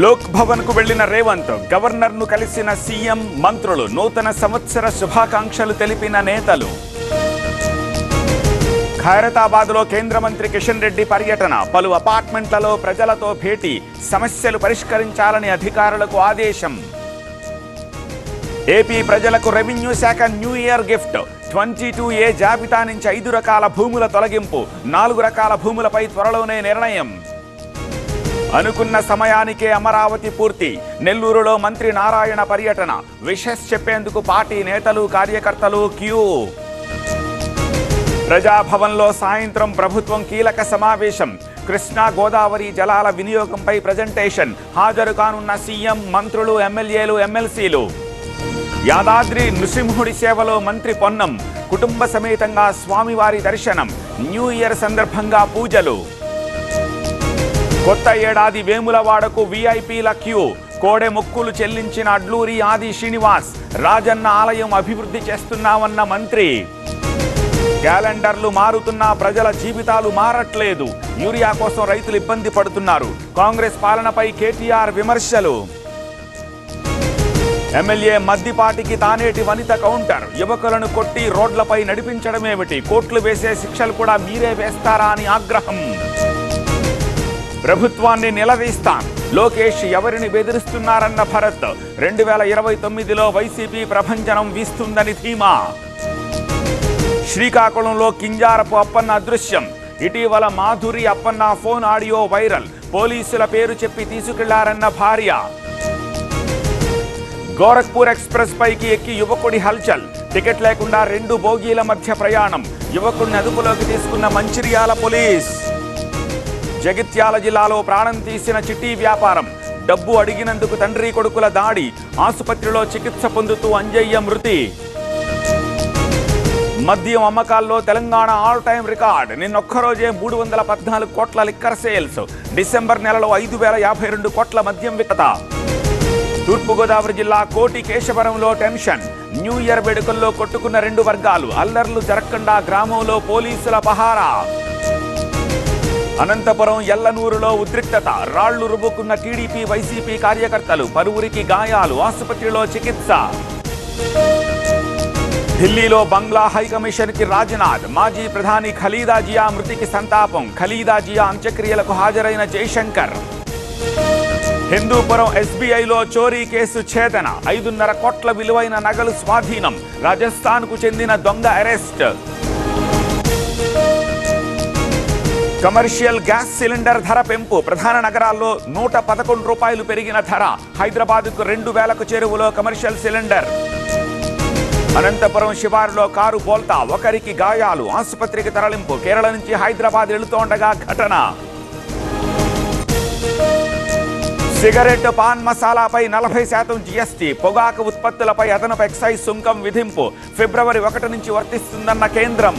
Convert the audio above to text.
లోక్ భవన్ కు వెళ్లిన రేవంత్ గవర్నర్ ను కలిసిన సీఎం, మంత్రులు, నూతన సంవత్సర శుభాకాంక్షలు తెలిపిన నేతలు. ఖైరతాబాద్ లో కేంద్ర మంత్రి కిషన్ రెడ్డి పర్యటన, పలు అపార్ట్మెంట్లలో ప్రజలతో భేటీ, సమస్యలు పరిష్కరించాలని అధికారులకు ఆదేశం. ఏపీ ప్రజలకు రెవెన్యూ శాఖ న్యూ ఇయర్ గిఫ్ట్, 22A జాబితా నుంచి 5 రకాల భూముల తొలగింపు, 4 రకాల భూములపై త్వరలోనే నిర్ణయం. అనుకున్న సమయానికే అమరావతి పూర్తి, నెల్లూరులో మంత్రి నారాయణ పర్యటన, విషెస్ చెప్పేందుకు పార్టీ నేతలు, కార్యకర్తలు క్యూ. ప్రజాభవన్లో సాయంత్రం ప్రభుత్వం కీలక సమావేశం, కృష్ణా గోదావరి జలాల వినియోగంపై ప్రజెంటేషన్, హాజరు కానున్న సీఎం, మంత్రులు, ఎమ్మెల్యేలు, ఎమ్మెల్సీలు. యాదాద్రి నృసింహుడి సేవలో మంత్రి పొన్నం, కుటుంబ సమేతంగా స్వామివారి దర్శనం, న్యూ ఇయర్ సందర్భంగా పూజలు. కొత్త ఏడాది వేములవాడకు వీఐపీల క్యూ, కోడె మొక్కులు చెల్లించిన అడ్లూరి ఆది శ్రీనివాస్, రాజన్న ఆలయం అభివృద్ధి చేస్తున్నామన్న మంత్రి. క్యాలెండర్లు మారుతున్నా ప్రజల జీవితాలు మారట్లేదు, యూరియా కోసం రైతులు ఇబ్బంది పడుతున్నారు, కాంగ్రెస్ పాలనపై కేటీఆర్ విమర్శలు. ఎమ్మెల్యే మద్దిపాటికి తానేటి వనిత కౌంటర్, యువకులను కొట్టి రోడ్లపై నడిపించడమేమిటి, కోట్లు వేసే శిక్షలు కూడా మీరే వేస్తారా అని ఆగ్రహం. ప్రభుత్వాన్ని నిలదీస్తాం, లోకేష్ ఎవరిని బెదిరిస్తున్నారన్న భరత్, 2029లో వైసీపీ ప్రభంజనం వీస్తుందని ధీమా. శ్రీకాకుళంలో కింజారపు అప్పన్న అదృశ్యం, ఇటీవల Madhuri Appanna phone audio viral, పోలీసుల పేరు చెప్పి తీసుకెళ్లారన్న భార్య. గోరఖ్పూర్ ఎక్స్ప్రెస్ పైకి ఎక్కి యువకుడి హల్చల్, టికెట్ లేకుండా 2 బోగీల మధ్య ప్రయాణం, యువకుడిని అదుపులోకి తీసుకున్న మంచిర్యాల పోలీస్. జగిత్యాల జిల్లాలో ప్రాణం తీసిన చిట్టి వ్యాపారం, డబ్బు అడిగినందుకు తండ్రి కొడుకుల దాడి, ఆసుపత్రిలో చికిత్స పొందుతూ అంజయ్య మృతి. మద్యం అమ్మకాల్లో తెలంగాణ ఆల్ టైమ్ రికార్డ్, నిన్నొక్కరోజే 314 కోట్ల లిక్కర్ సేల్స్, డిసెంబర్ నెలలో 5052 కోట్ల మద్యం విక్రత. తూర్పుగోదావరి జిల్లా కోటి కేశవరంలో టెన్షన్, న్యూ ఇయర్ వేడుకల్లో కొట్టుకున్న 2 వర్గాలు, అల్లర్లు జరగకుండా గ్రామంలో పోలీసుల పహారా. అనంతపురం ఎల్లనూరులో ఉద్రిక్తత, రాళ్లు రుబ్బుకున్న టీడీపీ, వైసీపీ కార్యకర్తలు, పలువురికి గాయాలు, ఆసుపత్రిలో చికిత్స. ఢిల్లీలో బంగ్లా హైకమిషన్కి రాజ్నాథ్, మాజీ ప్రధాని ఖలీదా జియా మృతికి సంతాపం, ఖలీదా జియా అంత్యక్రియలకు హాజరైన జైశంకర్. హిందూపురం ఎస్బీఐలో చోరీ కేసు ఛేదన, 5.5 కోట్ల విలువైన నగలు స్వాధీనం, రాజస్థాన్కు చెందిన దొంగ అరెస్ట్. కమర్షియల్ గ్యాస్ సిలిండర్ ధర పెంపు, ప్రధాన నగరాల్లో 111 రూపాయలు పెరిగిన ధర, హైదరాబాద్కు 2000కు చేరువలో కమర్షియల్ సిలిండర్. అనంతపురం శివారులో కారు బోల్తా, ఒకరికి గాయాలు, ఆసుపత్రికి తరలింపు, కేరళ నుంచి హైదరాబాద్ వెళుతోండగా ఘటన. సిగరెట్, పాన్ మసాలాపై 40% జీఎస్టీ, పొగాకు ఉత్పత్తులపై అదనపు ఎక్సైజ్ సుంకం విధింపు, ఫిబ్రవరి 1 నుంచి వర్తిస్తుందన్న కేంద్రం.